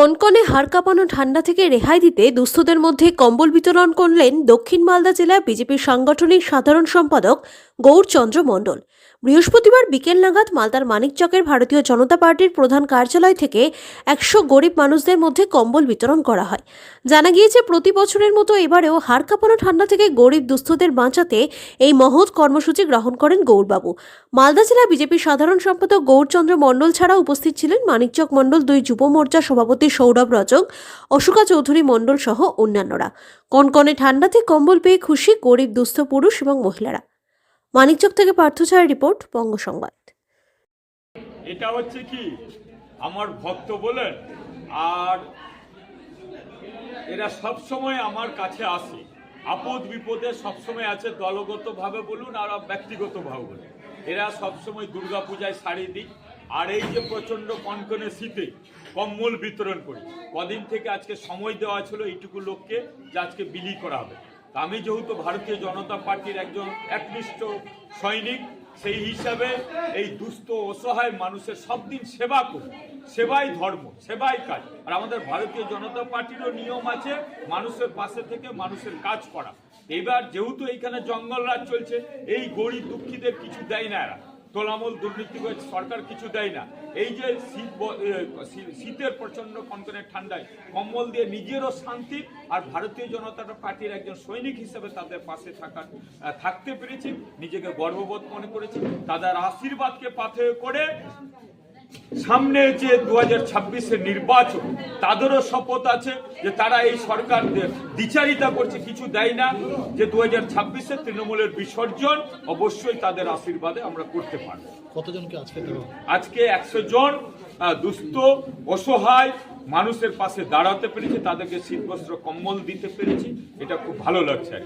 কনকনে হাড় কাঁপানো ঠান্ডা থেকে রেহাই দিতে দুস্থদের মধ্যে কম্বল বিতরণ করলেন দক্ষিণ মালদা জেলা বিজেপির সাংগঠনিক সাধারণ সম্পাদক গৌরচন্দ্র মণ্ডল। বৃহস্পতিবার বিকেল নাগাদ মালদার মানিকচকের ভারতীয় জনতা পার্টির প্রধান কার্যালয় থেকে 100 গরিব মানুষদের মধ্যে কম্বল বিতরণ করা হয়। জানা গিয়েছে, প্রতি বছরের মতো এবারেও হাড় কাঁপানো ঠান্ডা থেকে গরিব দুস্থদের বাঁচাতে এই মহৎ কর্মসূচি গ্রহণ করেন গৌরবাবু। মালদা জেলা বিজেপির সাধারণ সম্পাদক গৌরচন্দ্র মণ্ডল ছাড়া উপস্থিত ছিলেন মানিকচক মণ্ডল 2 যুব মোর্চা সভাপতি সৌরভ রজক, অশোকা চৌধুরী মণ্ডল সহ অন্যান্যরা। কনকনে ঠান্ডাতে কম্বল পেয়ে খুশি গরিব দুস্থ পুরুষ এবং মহিলারা। মানিকচক থেকে পার্থ ছাড়ের রিপোর্ট, বঙ্গ সংবাদ। এটা হচ্ছে কি আমার ভক্ত বলেন, আর এরা সব সময় আমার কাছে আসে, আপদ বিপদে সবসময় আছে, দলগতভাবে বলুন আর ব্যক্তিগতভাবে বলুন। এরা সবসময় দুর্গাপূজায় শাড়ি দিই, আর এই যে প্রচণ্ড কনকনে শীতে কম্বল বিতরণ করি। কদিন থেকে আজকে সময় দেওয়া ছিল এইটুকু লোককে যে আজকে বিলি করা হবে। আমি যেহেতু ভারতীয় জনতা পার্টির একজন একনিষ্ঠ সৈনিক, সেই হিসাবে এই দুস্থ অসহায় মানুষের সব দিন সেবা করি। সেবাই ধর্ম, সেবাই কাজ। আর আমাদের ভারতীয় জনতা পার্টিরও নিয়ম আছে মানুষের পাশে থেকে মানুষের কাজ করা। এবার যেহেতু এইখানে জঙ্গলরাজ চলছে, এই গরিব দুঃখীদের কিছু দেয় না, এরা তোলামূল দুর্নীতি করে সরকার কিছু দেয় না। এই যে শীতের প্রচন্ড কনকনে ঠান্ডায় কম্বল দিয়ে নিজেরও শান্তি, আর ভারতীয় জনতা পার্টির একজন সৈনিক হিসেবে তাদের পাশে থাকতে পেরেছি, নিজেকে গর্ববোধ মনে করেছি। তাদের আশীর্বাদকে পাথেয় করে সামনে যে 2026-এর নির্বাচন, তাদেরও শপথ আছে যে তারা এই সরকার দ্বিচারিতা করছে, কিছু দেয় না, যে 2026-এ তৃণমূলের বিসর্জন অবশ্যই তাদের আশীর্বাদে আমরা করতে পারব। কতজনকে আজকে 100 জন দুস্থ অসহায় মানুষের পাশে দাঁড়াতে পেরেছি, তাদেরকে শীতবস্ত্র কম্বল দিতে পেরেছি, এটা খুব ভালো লাগছে।